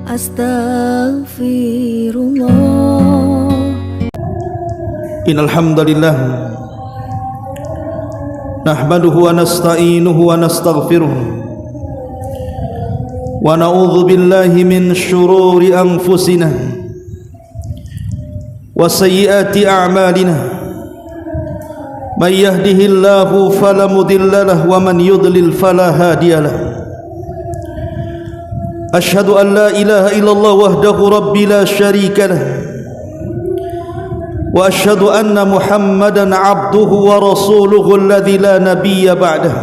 Astaghfirullah. Innal hamdalillah nahmaduhu wa nasta'inuhu wa nastaghfiruh wa na'udzu billahi min shururi anfusina wa sayyiati a'malina may yahdihillahu fala mudilla lahu wa man yudlil fala hadiya lahu. Ashhadu an la ilaha illallah wahdahu rabbi la syarika lah wa ashhadu anna Muhammadan abduhu wa rasuluhu alladhi la nabiyya ba'dah.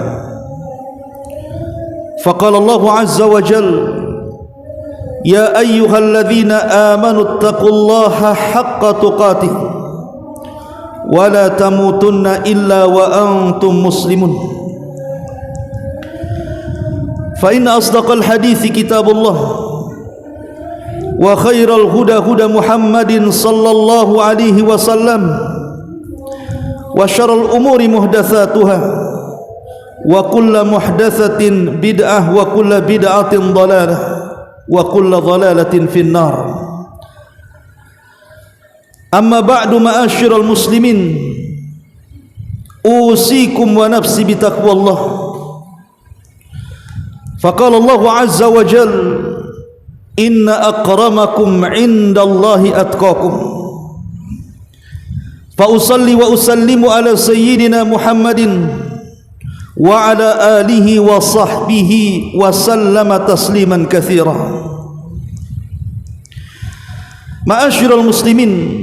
Faqala Allah azza wa jalla ya ayyuhalladzina amanu taqullaha haqqa tuqatih wa la tamutunna illa wa antum muslimun. Fa inna asdaqal hadithi kitabullah wa khairal huda huda Muhammadin sallallahu alaihi wasallam wa syarrul umuri muhdatsatuha wa kullu muhdatsatin bid'ah wa kullu bid'atin dhalalah wa kullu dhalalatin finnar. Amma ba'du ma'asyiral muslimin, usikum wa nafsi bitaqwallah. Faqala Allah azza wa jalla inna akramakum indallahi atqakum. Fa usalli wa usallimu ala sayyidina Muhammadin wa ala alihi wa sahbihi wa sallama tasliman katsira. Ma'asyiral muslimin,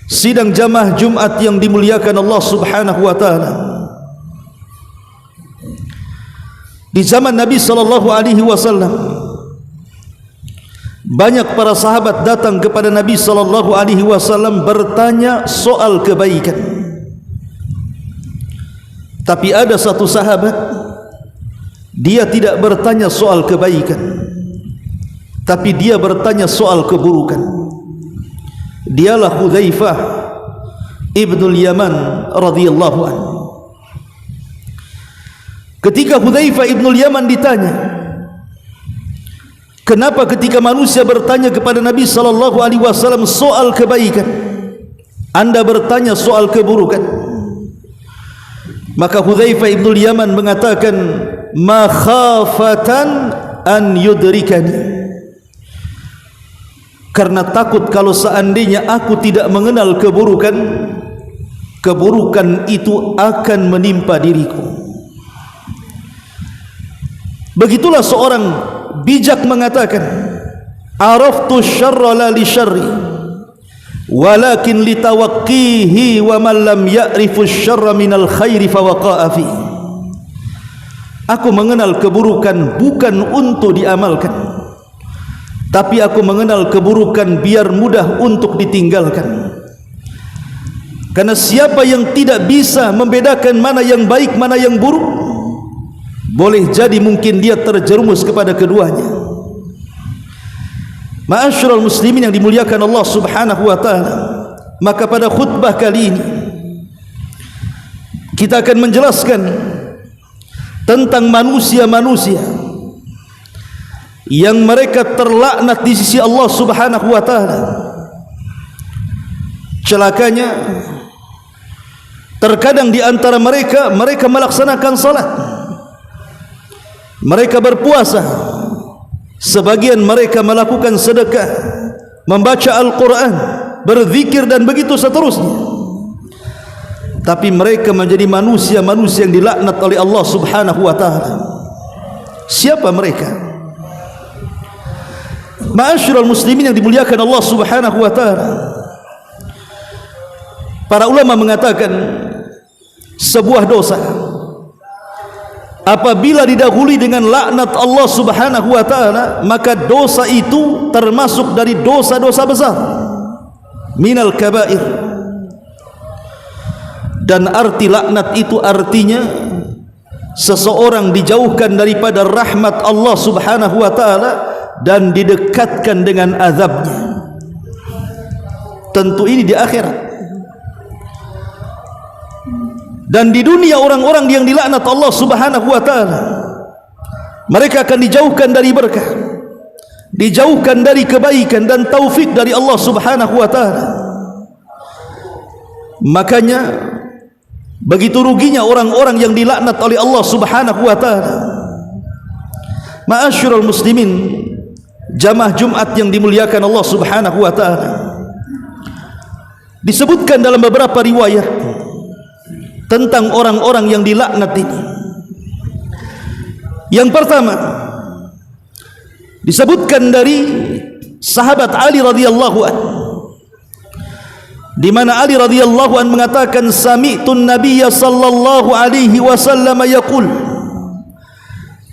sidang jamaah Jumat yang dimuliakan Allah Subhanahu wa taala. Di zaman Nabi sallallahu alaihi wasallam, banyak para sahabat datang kepada Nabi sallallahu alaihi wasallam bertanya soal kebaikan. Tapi ada satu sahabat, dia tidak bertanya soal kebaikan, tapi dia bertanya soal keburukan. Dialah Hudzaifah ibnul Yaman radhiyallahu anhu. Ketika Hudzaifah ibnul Yaman ditanya, kenapa ketika manusia bertanya kepada Nabi sallallahu alaihi wasallam soal kebaikan, Anda bertanya soal keburukan? Maka Hudzaifah ibnul Yaman mengatakan, makhafatan an yudrikani, karena takut kalau seandainya aku tidak mengenal keburukan, keburukan itu akan menimpa diriku. Begitulah seorang bijak mengatakan, araftu syarra la li syarri walakin li tawaqqihi wa man lam ya'rifu syarra minal khairi fa waqa'a fi. Aku mengenal keburukan bukan untuk diamalkan, tapi aku mengenal keburukan biar mudah untuk ditinggalkan. Karena siapa yang tidak bisa membedakan mana yang baik mana yang buruk, boleh jadi mungkin dia terjerumus kepada keduanya. Ma'asyiral muslimin yang dimuliakan Allah Subhanahu wa taala, maka pada khutbah kali ini kita akan menjelaskan tentang manusia-manusia yang mereka terlaknat di sisi Allah Subhanahu wa taala. Celakanya, terkadang di antara mereka melaksanakan salat, mereka berpuasa, sebagian mereka melakukan sedekah, membaca Al-Quran, berzikir dan begitu seterusnya. Tapi mereka menjadi manusia-manusia yang dilaknat oleh Allah Subhanahu wa taala. Siapa mereka? Ma'asyiral muslimin yang dimuliakan Allah Subhanahu wa taala, para ulama mengatakan sebuah dosa apabila didahului dengan laknat Allah Subhanahu wa taala, maka dosa itu termasuk dari dosa-dosa besar, minal kabair. Dan arti laknat itu artinya seseorang dijauhkan daripada rahmat Allah Subhanahu wa taala dan didekatkan dengan azabnya. Tentu ini di akhirat. Dan di dunia orang-orang yang dilaknat Allah Subhanahu wa taala, mereka akan dijauhkan dari berkah, dijauhkan dari kebaikan dan taufik dari Allah Subhanahu wa taala. Makanya begitu ruginya orang-orang yang dilaknat oleh Allah Subhanahu wa taala. Ma'asyiral muslimin, jamaah Jumat yang dimuliakan Allah Subhanahu wa taala, disebutkan dalam beberapa riwayat tentang orang-orang yang dilaknat ini. Yang pertama disebutkan dari sahabat Ali radhiyallahu anhu, di mana Ali radhiyallahu anhu mengatakan, sami'tun nabiyya sallallahu alaihi wasallam yaqul,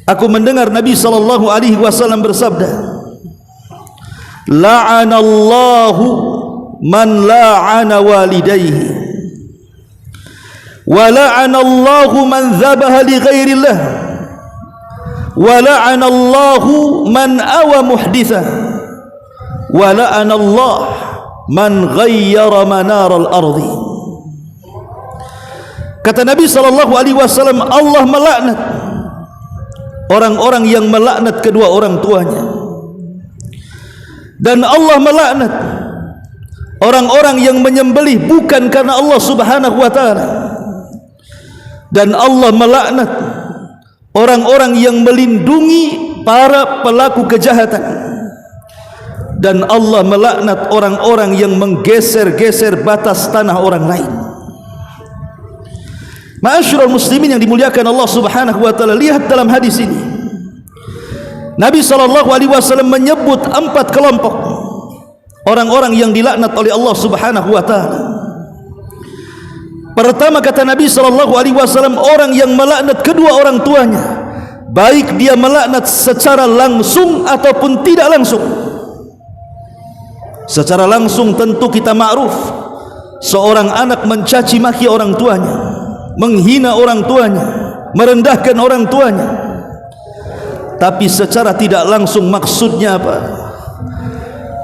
aku mendengar Nabi sallallahu alaihi wasallam bersabda, la'anallahu man la'ana walidayhi wa la'anallahu man dhabaha li ghairillah wa la'anallahu man awa muhditha wa la'anallahu man ghayyara manaral ardi. Kata Nabi sallallahu alaihi wasallam, Allah melaknat orang-orang yang melaknat kedua orang tuanya, dan Allah melaknat orang-orang yang menyembelih bukan karena Allah Subhanahu wa taala, dan Allah melaknat orang-orang yang melindungi para pelaku kejahatan, dan Allah melaknat orang-orang yang menggeser-geser batas tanah orang lain. Ma'asyiral muslimin yang dimuliakan Allah Subhanahu wa taala, lihat dalam hadis ini Nabi sallallahu alaihi wasallam menyebut 4 kelompok orang-orang yang dilaknat oleh Allah Subhanahu wa taala. Pertama, kata Nabi sallallahu alaihi wasallam, orang yang melaknat kedua orang tuanya, baik dia melaknat secara langsung ataupun tidak langsung. Secara langsung tentu kita ma'ruf, seorang anak mencaci maki orang tuanya, menghina orang tuanya, merendahkan orang tuanya. Tapi secara tidak langsung maksudnya apa?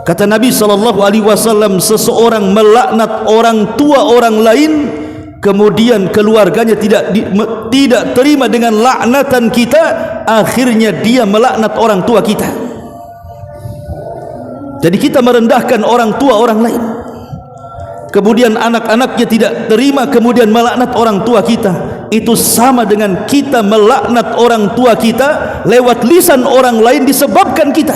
Kata Nabi sallallahu alaihi wasallam, seseorang melaknat orang tua orang lain, kemudian keluarganya tidak terima dengan laknatan kita, akhirnya dia melaknat orang tua kita. Jadi kita merendahkan orang tua orang lain, kemudian anak-anaknya tidak terima, kemudian melaknat orang tua kita. Itu sama dengan kita melaknat orang tua kita lewat lisan orang lain disebabkan kita.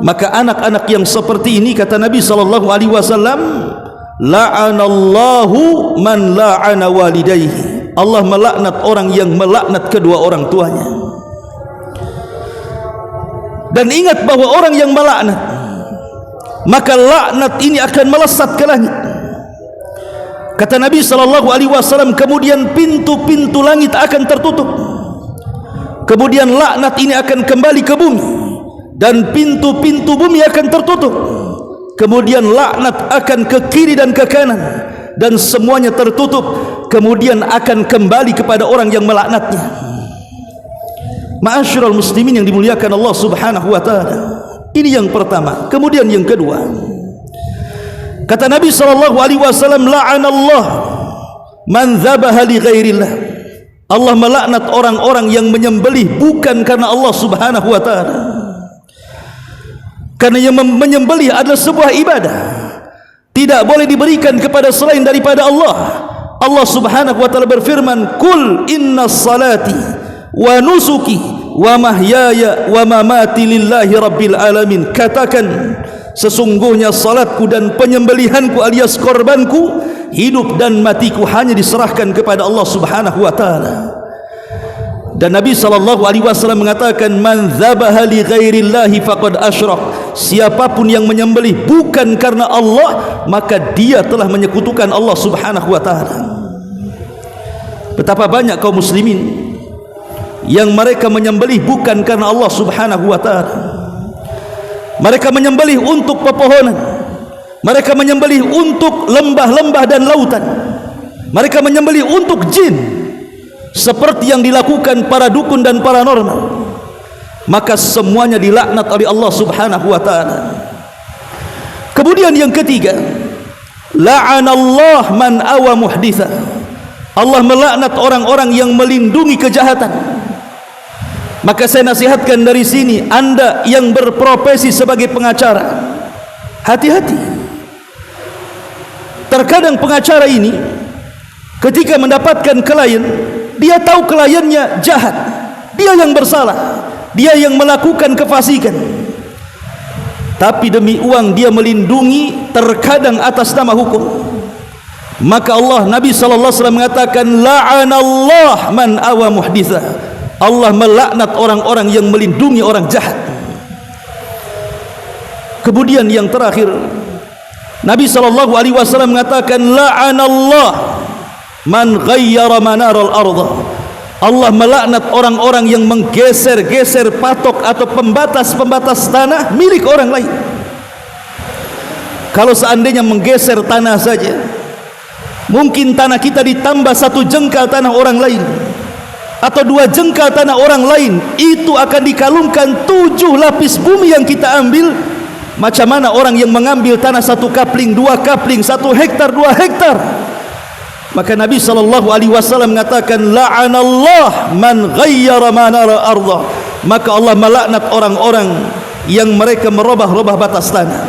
Maka anak-anak yang seperti ini, kata Nabi sallallahu alaihi wasallam, la'anallahu man la'ana walidayhi, Allah melaknat orang yang melaknat kedua orang tuanya. Dan ingat bahwa orang yang melaknat, maka laknat ini akan melesat ke langit. Kata Nabi sallallahu alaihi wasallam, kemudian pintu-pintu langit akan tertutup, kemudian laknat ini akan kembali ke bumi, dan pintu-pintu bumi akan tertutup, kemudian laknat akan ke kiri dan ke kanan, dan semuanya tertutup, kemudian akan kembali kepada orang yang melaknatnya. Ma'asyiral muslimin yang dimuliakan Allah Subhanahu wa taala, ini yang pertama. Kemudian yang kedua, kata Nabi sallallahu alaihi wasallam, la'anallah man dzabaha li ghairillah, Allah melaknat orang-orang yang menyembelih bukan karena Allah Subhanahu wa taala. Karena yang menyembelih adalah sebuah ibadah, tidak boleh diberikan kepada selain daripada Allah. Allah Subhanahu wa taala berfirman, "Qul innas salati wa nusuki wa mahyaya wa mamati lillahi rabbil alamin." Katakan, sesungguhnya salatku dan penyembelihanku alias korbanku, hidup dan matiku hanya diserahkan kepada Allah Subhanahu wa taala. Dan Nabi sallallahu alaihi wasallam mengatakan, man dzabaha li ghairillahi faqad asyrak, siapapun yang menyembelih bukan karena Allah, maka dia telah menyekutukan Allah Subhanahu wa taala. Betapa banyak kaum muslimin yang mereka menyembelih bukan karena Allah Subhanahu wa taala. Mereka menyembelih untuk pepohonan, mereka menyembelih untuk lembah-lembah dan lautan, mereka menyembelih untuk jin, seperti yang dilakukan para dukun dan paranormal. Maka semuanya dilaknat oleh Allah Subhanahu wa taala. Kemudian yang ketiga, la'anallah man awa muhditha, Allah melaknat orang-orang yang melindungi kejahatan. Maka saya nasihatkan dari sini, Anda yang berprofesi sebagai pengacara, hati-hati. Terkadang pengacara ini ketika mendapatkan klien, dia tahu kliennya jahat, dia yang bersalah, dia yang melakukan kefasikan, tapi demi uang dia melindungi, terkadang atas nama hukum. Maka Nabi SAW mengatakan, la'anallah man awa muhditha. Allah melaknat orang-orang yang melindungi orang jahat. Kemudian yang terakhir, Nabi SAW mengatakan, la'anallah man ghayyara manaral arda. Allah melaknat orang-orang yang menggeser-geser patok atau pembatas-pembatas tanah milik orang lain. Kalau seandainya menggeser tanah saja, mungkin tanah kita ditambah 1 jengkal tanah orang lain, atau 2 jengkal tanah orang lain, itu akan dikalungkan 7 lapis bumi yang kita ambil. Macam mana orang yang mengambil tanah 1 kapling, 2 kapling, 1 hektar, 2 hektar? Maka Nabi SAW mengatakan, la'anallah man ghayyara manara arda. Maka Allah melaknat orang-orang yang mereka merubah-rubah batas tanah.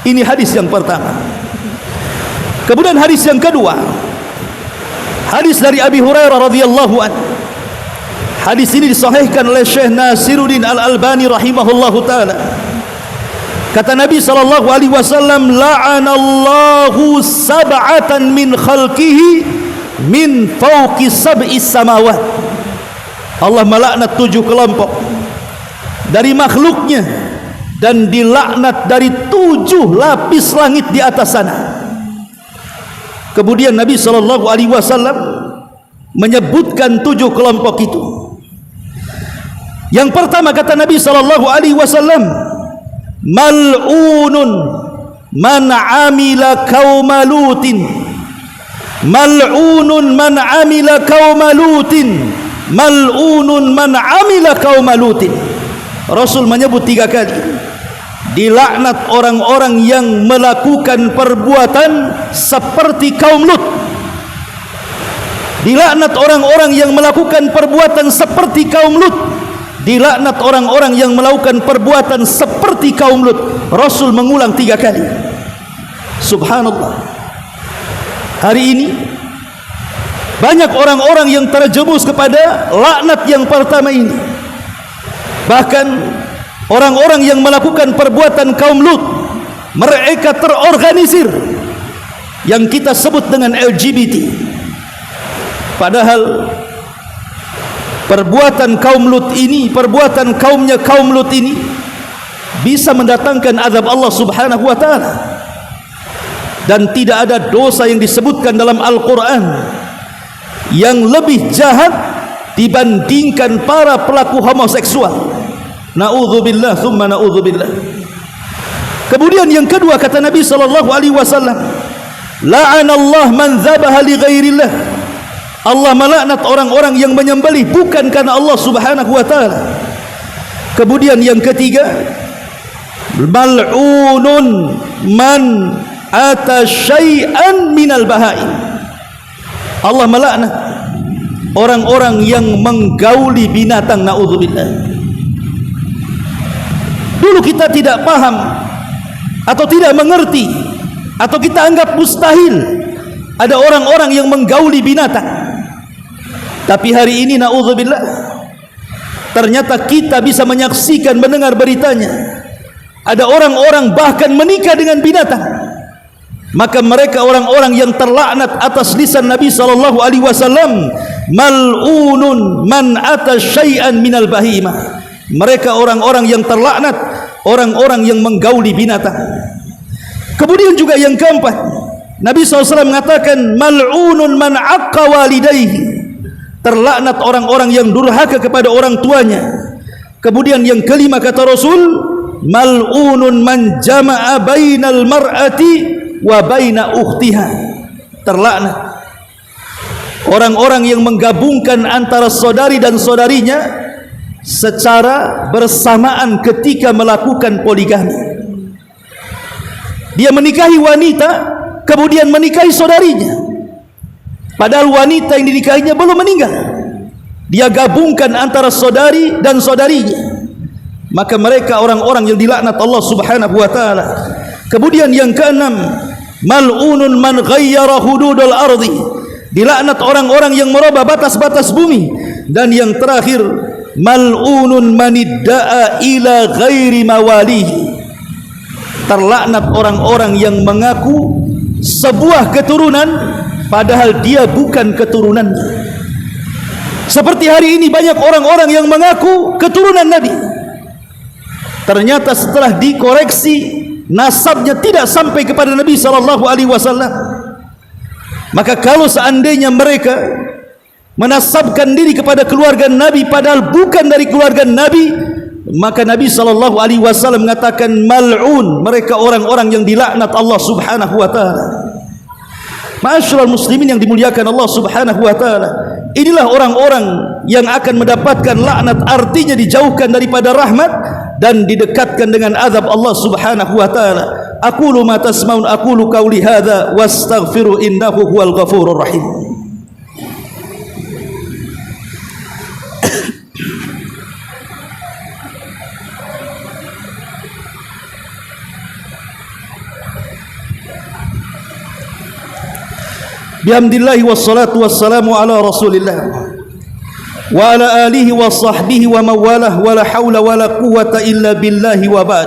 Ini hadis yang pertama. Kemudian hadis yang kedua, hadis dari Abi Hurairah radhiyallahu anhu. Hadis ini disahihkan oleh Syekh Nasiruddin Al-Albani rahimahullahu taala. Kata Nabi SAW, la'anallahu sab'atan min khalqihi min fawqi sab'is samawat. Allah melaknat 7 kelompok dari makhluknya dan dilaknat dari 7 lapis langit di atas sana. Kemudian Nabi SAW menyebutkan 7 kelompok itu. Yang pertama kata Nabi SAW, mal'unun man amila qauma lutin, mal'unun man amila qauma lutin, mal'unun man amila qauma lutin. Rasul menyebut 3 kali, dilaknat orang-orang yang melakukan perbuatan seperti kaum Lut. Dilaknat orang-orang yang melakukan perbuatan seperti kaum Lut. Dilaknat orang-orang yang melakukan perbuatan seperti kaum Lut. Rasul mengulang 3 kali. Subhanallah. Hari ini banyak orang-orang yang terjerumus kepada laknat yang pertama ini. Bahkan orang-orang yang melakukan perbuatan kaum Lut, mereka terorganisir, yang kita sebut dengan LGBT. Padahal perbuatan kaum Lut ini, perbuatan kaumnya kaum Lut ini bisa mendatangkan azab Allah Subhanahu wa taala. Dan tidak ada dosa yang disebutkan dalam Al-Quran yang lebih jahat dibandingkan para pelaku homoseksual. Na'udzubillah thumma na'udzubillah. Kemudian yang kedua kata Nabi SAW, la'anallah man dzabaha li ghairillah. Allah melaknat orang-orang yang menyembelih bukan karena Allah Subhanahu wa taala. Kemudian yang ketiga, mal'unun man ata syai'an minal bahaim. Allah melaknat orang-orang yang menggauli binatang. Na'udzubillah. Dulu kita tidak paham atau tidak mengerti, atau kita anggap mustahil ada orang-orang yang menggauli binatang. Tapi hari ini na'udzubillah, ternyata kita bisa menyaksikan, mendengar beritanya, ada orang-orang bahkan menikah dengan binatang. Maka mereka orang-orang yang terlaknat atas lisan Nabi SAW, mal'unun man ata syai'an minal bahimah. Mereka orang-orang yang terlaknat, orang-orang yang menggauli binatang. Kemudian juga yang keempat, Nabi SAW mengatakan, mal'unun man aqqa walidayhi. Terlaknat orang-orang yang durhaka kepada orang tuanya. Kemudian yang kelima kata Rasul, mal'unun man jama'a bainal mar'ati wa baina ukhtiha. Terlaknat orang-orang yang menggabungkan antara saudari dan saudarinya secara bersamaan ketika melakukan poligami. Dia menikahi wanita, kemudian menikahi saudarinya, padahal wanita yang dinikahinya belum meninggal. dia gabungkan antara saudari dan saudarinya, maka mereka orang-orang yang dilaknat Allah Subhanahu wa taala. Kemudian yang keenam, mal'unun man ghayyara hududal ardi, dilaknat orang-orang yang merubah batas-batas bumi. Dan yang terakhir, mal'unun man idda'a ila ghairi mawalihi, terlaknat orang-orang yang mengaku sebuah keturunan padahal dia bukan keturunannya. Seperti hari ini banyak orang-orang yang mengaku keturunan Nabi, ternyata setelah dikoreksi nasabnya tidak sampai kepada Nabi SAW. Maka kalau seandainya mereka menasabkan diri kepada keluarga Nabi padahal bukan dari keluarga Nabi, maka Nabi SAW mengatakan mal'un, mereka orang-orang yang dilaknat Allah Subhanahu wa taala. Ma'asyiral muslimin yang dimuliakan Allah Subhanahu wa taala, inilah orang-orang yang akan mendapatkan laknat, artinya dijauhkan daripada rahmat dan didekatkan dengan azab Allah Subhanahu wa taala. Aqulu ma tasmaun, aqulu qauli hadza wastaghfiru innahu huwal ghafurur rahim. Bihamdillahi wassalatu wassalamu ala rasulillah wa ala alihi wa sahbihi wa mawalah, wa la hawla wa la quwwata illa billahi wa ba'd.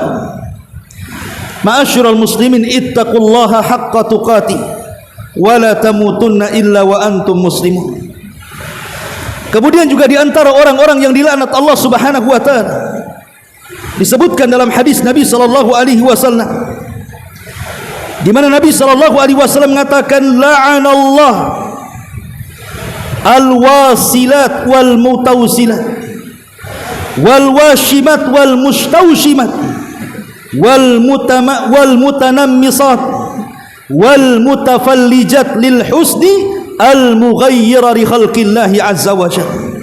Ma'asyiral muslimin, ittaqullaha haqqa tuqatih wa la tamutunna illa wa antum muslimun. Kemudian juga di antara orang-orang yang dilaknat Allah Subhanahu wa taala disebutkan dalam hadis Nabi sallallahu alaihi wasallam, di mana Nabi sallallahu alaihi wasallam mengatakan la'anallah al-wasilat wal mutawsilat wal washimat wal mustawshimat wal mutanammisat wal mutafallijat lil husni al mughayyira li khalqillahi azza wa jalla.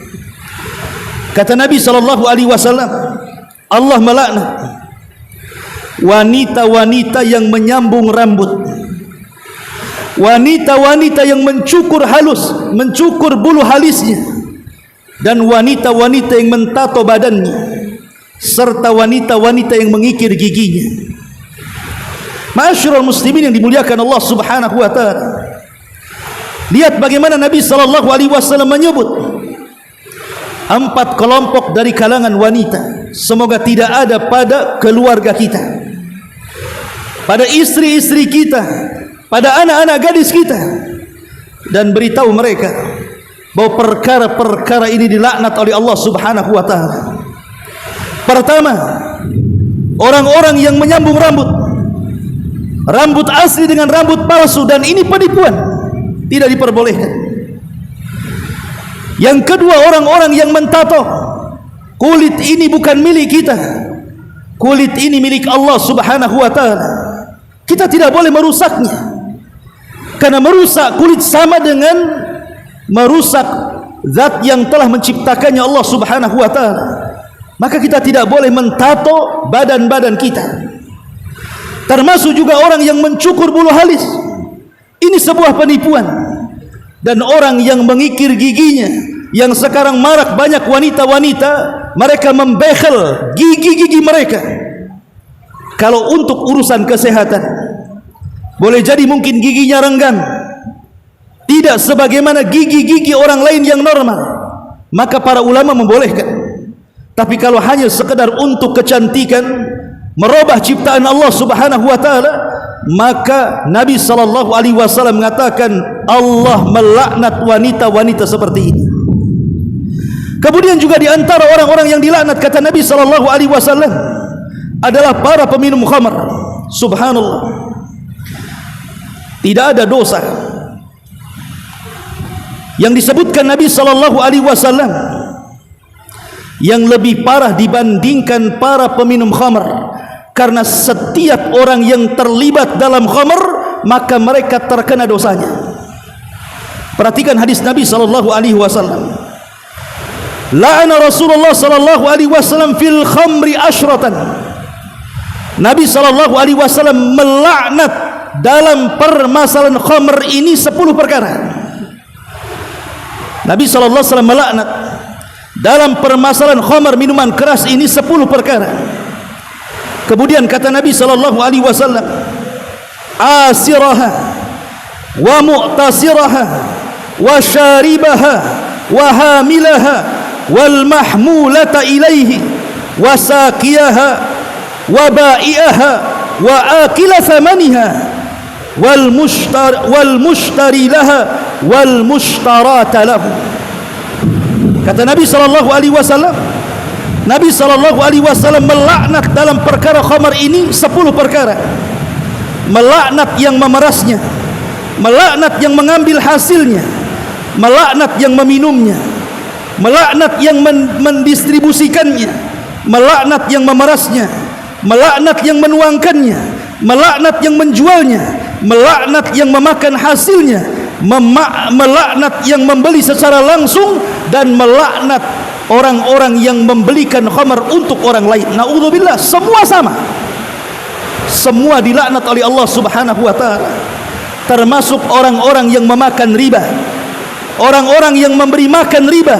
Kata Nabi sallallahu alaihi wasallam, Allah melaknat wanita-wanita yang menyambung rambut, wanita-wanita yang mencukur halus, mencukur bulu halisnya, dan wanita-wanita yang mentato badannya, serta wanita-wanita yang mengikir giginya. Ma'asyiral muslimin yang dimuliakan Allah Subhanahu wa taala, lihat bagaimana Nabi sallallahu alaihi wasallam menyebut 4 kelompok dari kalangan wanita. Semoga tidak ada pada keluarga kita, pada istri-istri kita, pada anak-anak gadis kita, dan beritahu mereka bahwa perkara-perkara ini dilaknat oleh Allah Subhanahu wa taala. Pertama, orang-orang yang menyambung rambut asli dengan rambut palsu, dan ini penipuan, tidak diperbolehkan. Yang kedua, orang-orang yang mentato. Kulit ini bukan milik kita, kulit ini milik Allah Subhanahu wa taala. Kita tidak boleh merusaknya, karena merusak kulit sama dengan merusak zat yang telah menciptakannya, Allah Subhanahu wa taala. Maka kita tidak boleh mentato badan-badan kita. Termasuk juga orang yang mencukur bulu halis, ini sebuah penipuan. Dan orang yang mengikir giginya, yang sekarang marak banyak wanita-wanita, mereka membehel gigi-gigi mereka. Kalau untuk urusan kesehatan, boleh jadi mungkin giginya renggang, tidak sebagaimana gigi-gigi orang lain yang normal, maka para ulama membolehkan. Tapi kalau hanya sekedar untuk kecantikan, merubah ciptaan Allah Subhanahu wa taala, maka Nabi sallallahu alaihi wasallam mengatakan Allah melaknat wanita-wanita seperti ini. Kemudian juga di antara orang-orang yang dilaknat, kata Nabi sallallahu alaihi wasallam, adalah para peminum khamar. Subhanallah, tidak ada dosa yang disebutkan Nabi sallallahu alaihi wasallam yang lebih parah dibandingkan para peminum khamar, karena setiap orang yang terlibat dalam khamar maka mereka terkena dosanya. Perhatikan hadis Nabi sallallahu alaihi wasallam, la'ana Rasulullah sallallahu alaihi wasallam fil khamri asyratan. Nabi sallallahu alaihi wasallam melaknat dalam permasalahan khamr ini 10 perkara. Nabi sallallahu alaihi wasallam melaknat dalam permasalahan khamar, minuman keras ini 10 perkara. Kemudian kata Nabi sallallahu alaihi wasallam, asiraha wa mu'tasiraha wa syaribaha wa hamilaha wal mahmulata ilaihi wa saqiyaha wa ba'iaha wa akila thamaniha wal mushtari laha wal mushtarata lahu. Kata Nabi sallallahu alaihi wasallam, Nabi sallallahu alaihi wasallam melaknat dalam perkara khamar ini 10 perkara. Melaknat yang memerasnya, melaknat yang mengambil hasilnya, melaknat yang meminumnya, melaknat yang mendistribusikannya, melaknat yang memerasnya, melaknat yang menuangkannya, melaknat yang menjualnya, melaknat yang memakan hasilnya, melaknat yang membeli secara langsung, dan melaknat orang-orang yang membelikan khamar untuk orang lain. Na'udzubillah, semua sama. Semua dilaknat oleh Allah Subhanahu wa taala. Termasuk orang-orang yang memakan riba, orang-orang yang memberi makan riba,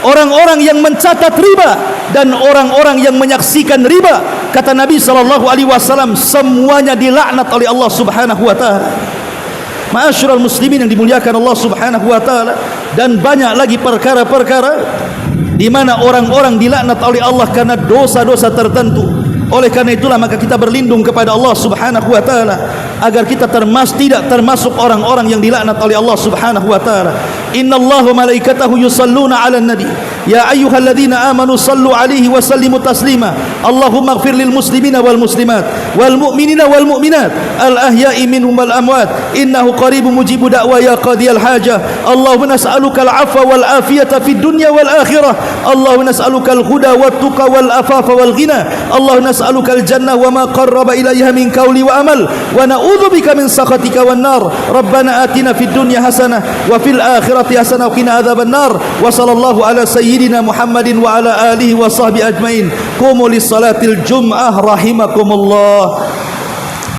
orang-orang yang mencatat riba, dan orang-orang yang menyaksikan riba. Kata Nabi sallallahu alaihi wasallam, semuanya dilaknat oleh Allah Subhanahu wa taala. Ma'asyiral muslimin yang dimuliakan Allah Subhanahu wa taala, dan banyak lagi perkara-perkara di mana orang-orang dilaknat oleh Allah karena dosa-dosa tertentu. Oleh karena itulah maka kita berlindung kepada Allah Subhanahu wa taala agar kita tidak termasuk orang-orang yang dilaknat oleh Allah Subhanahu wa taala. Innallaha wa malaikatahu yusalluna 'alan nabi ya ayyuhalladzina amanu sallu 'alaihi wa sallimu taslima. Allahumma ighfir lil muslimina wal muslimat wal mu'minina wal mu'minat al ahya'i minhum wal amwat innahu qaribun mujibu da'wa ya qadiyal hajah. Allahumma nas'aluka al 'afwa wal afiyata fid dunya wal akhirah. Allahumma nas'aluka al huda wat tuqa wal afafa wal ghina. Allahumma nas'aluka al jannah wa ma qarraba ilayha min qawli wa amal wa na'udzubika min sakhatika wan nar. Rabbana atina fid dunya hasanah wa fil akhirati hasanah wa qina adzaban nar. Wa sallallahu ala sayyidina Muhammadin wa ala alihi wa sahbihi ajmain. Qumu lis salatil jum'ah rahimakumullah.